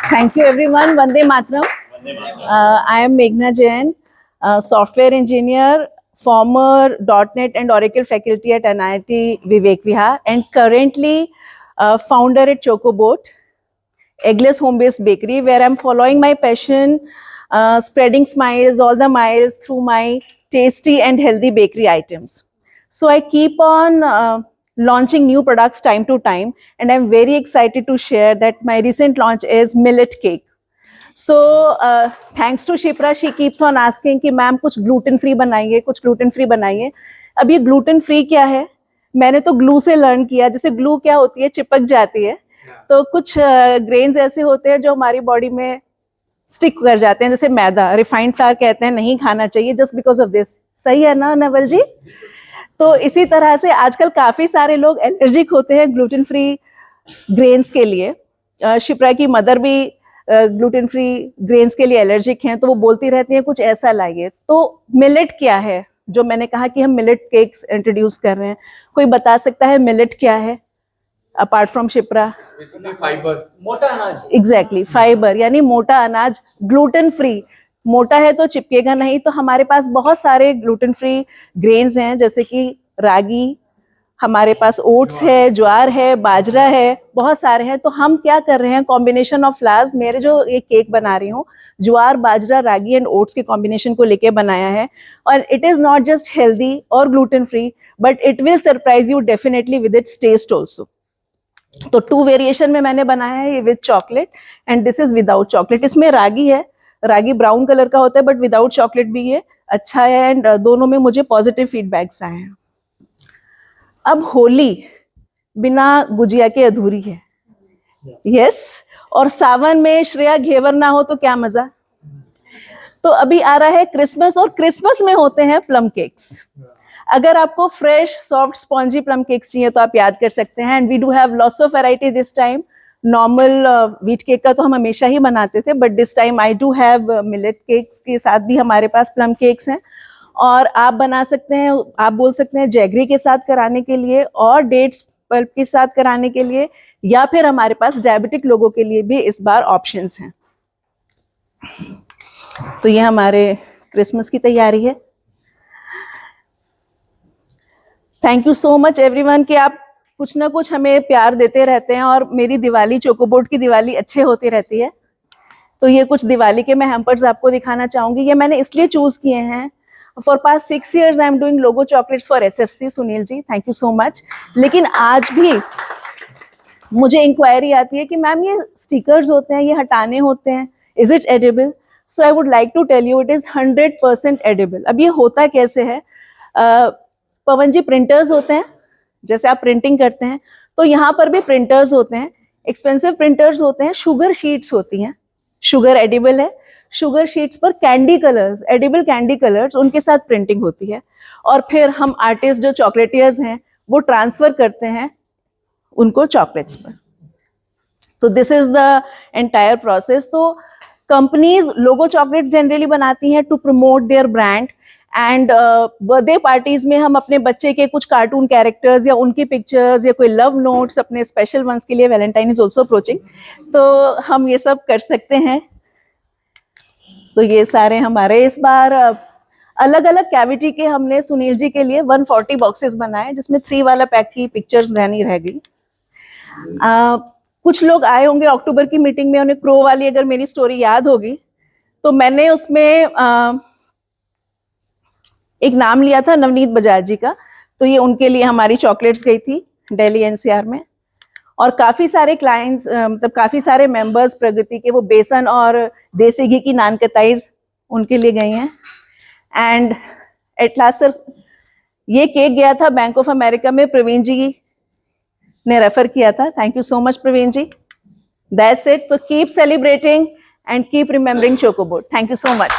Thank you everyone. Vande Mataram. I am Meghna Jain, software engineer, former .NET and Oracle faculty at NIT Vivek Vihar, and currently founder at Chocoboat, eggless home-based bakery, where I'm following my passion, spreading smiles, all the miles through my tasty and healthy bakery items. So I keep on launching new products time to time, and I'm very excited to share that my recent launch is millet cake. So thanks to Shipra, she keeps on asking कि ma'am कुछ gluten free बनाइए, कुछ gluten free बनाइए. अब ये gluten free क्या है? मैंने तो ग्लू से लर्न किया. जैसे ग्लू क्या होती है, चिपक जाती है. तो कुछ ग्रेन्स ऐसे होते हैं जो हमारी बॉडी में स्टिक कर जाते हैं, जैसे मैदा, रिफाइंड फ्लावर कहते हैं, नहीं खाना चाहिए जस्ट बिकॉज ऑफ दिस. सही है ना नवल जी? तो इसी तरह से आजकल काफी सारे लोग एलर्जिक होते हैं ग्लूटेन फ्री ग्रेन्स के लिए. शिप्रा की मदर भी ग्लूटेन फ्री ग्रेन्स के लिए एलर्जिक हैं, तो वो बोलती रहती हैं कुछ ऐसा लाइए. तो मिलेट क्या है, जो मैंने कहा कि हम मिलेट केक्स इंट्रोड्यूस कर रहे हैं. कोई बता सकता है मिलेट क्या है अपार्ट फ्रॉम शिप्रा? फाइबर, मोटा अनाज. एग्जैक्टली, फाइबर यानी मोटा अनाज, ग्लूटेन फ्री. मोटा है तो चिपकेगा नहीं. तो हमारे पास बहुत सारे ग्लूटेन फ्री ग्रेन्स हैं, जैसे कि रागी, हमारे पास ओट्स है, ज्वार है, बाजरा है, बहुत सारे हैं. तो हम क्या कर रहे हैं, कॉम्बिनेशन ऑफ फ्लावर्स, मेरे जो ये केक बना रही हूँ ज्वार, बाजरा, रागी एंड ओट्स के कॉम्बिनेशन को लेके बनाया है. और it is not just healthy और gluten free, but it will surprise you definitely with its taste also. तो 2 वेरिएशन में मैंने बनाया है, ये with chocolate and this is without chocolate. इसमें रागी है, रागी ब्राउन कलर का होता है, बट विदाउट चॉकलेट भी ये अच्छा है. एंड दोनों में मुझे पॉजिटिव फीडबैक्स आए हैं. अब होली बिना गुजिया के अधूरी है. यस, और सावन में श्रेया घेवर ना हो तो क्या मजा. तो अभी आ रहा है क्रिसमस, और क्रिसमस में होते हैं प्लम केक्स. अगर आपको fresh soft spongy plum cakes चाहिए तो आप याद कर सकते हैं. And we do have lots of variety this time. Normal wheat cake का तो हम हमेशा ही बनाते थे, but this time I do have millet cakes के साथ भी हमारे पास प्लम केक्स हैं. और आप बना सकते हैं, आप बोल सकते हैं जैगरी के साथ कराने के लिए, और डेट्स पल्प के साथ कराने के लिए, या फिर हमारे पास डायबिटिक लोगों के लिए भी इस बार ऑप्शंस हैं. तो ये हमारे क्रिसमस की तैयारी है. Thank you so much everyone कि आप कुछ ना कुछ हमें प्यार देते रहते हैं, और मेरी दिवाली, चोकोबोट की दिवाली अच्छे होती रहती है. तो ये कुछ दिवाली के मैं हैम्पर्स आपको दिखाना चाहूंगी. ये मैंने इसलिए चूज किए हैं, for past 6 years I am doing logo chocolates for SFC. Sunil ji, thank you so much. लेकिन आज भी मुझे इंक्वायरी आती है कि मैम ये स्टिकर्स होते हैं, ये हटाने होते हैं, is it edible? So I would like to tell you it is 100% edible. अब ये होता कैसे है, पवन जी, प्रिंटर्स होते हैं, जैसे आप प्रिंटिंग करते हैं तो यहाँ पर भी प्रिंटर्स होते हैं, एक्सपेंसिव प्रिंटर्स होते हैं, शुगर शीट्स होती हैं. शुगर एडिबल है, शुगर शीट्स पर candy colours, edible candy colours, उनके साथ प्रिंटिंग होती है. और फिर हम आर्टिस्ट जो चॉकलेटियर्स हैं वो ट्रांसफर करते हैं उनको चॉकलेट्स पर. तो this is the entire process. तो कंपनीज लोगो चॉकलेट जनरली बनाती हैं to promote their brand. And birthday parties में हम अपने बच्चे के कुछ कार्टून कैरेक्टर्स या उनकी पिक्चर्स या कोई लव नोट्स अपने स्पेशल वंस के लिए, वैलेंटाइन इज ऑल्सो अप्रोचिंग, तो हम ये सब कर सकते हैं. तो ये सारे हमारे इस बार अलग अलग कैविटी के हमने सुनील जी के लिए 140 बॉक्सेस बनाए, जिसमें 3 वाला पैक की पिक्चर्स रहनी रह गई. कुछ लोग आए होंगे अक्टूबर की मीटिंग में, उन्हें क्रो वाली अगर मेरी स्टोरी याद होगी, तो मैंने उसमें एक नाम लिया था नवनीत बजाज जी का. तो ये उनके लिए हमारी चॉकलेट्स गई थी दिल्ली NCR में. और काफी सारे क्लाइंट्स, मतलब काफी सारे मेंबर्स प्रगति के, वो बेसन और देसी घी की नान कताईज उनके लिए गई हैं. एंड एट लास्ट सर, ये केक गया था बैंक ऑफ अमेरिका में, प्रवीण जी ने रेफर किया था. Thank you so much Praveen ji. That's it. तो keep celebrating and keep remembering Chocobot. Thank you so much.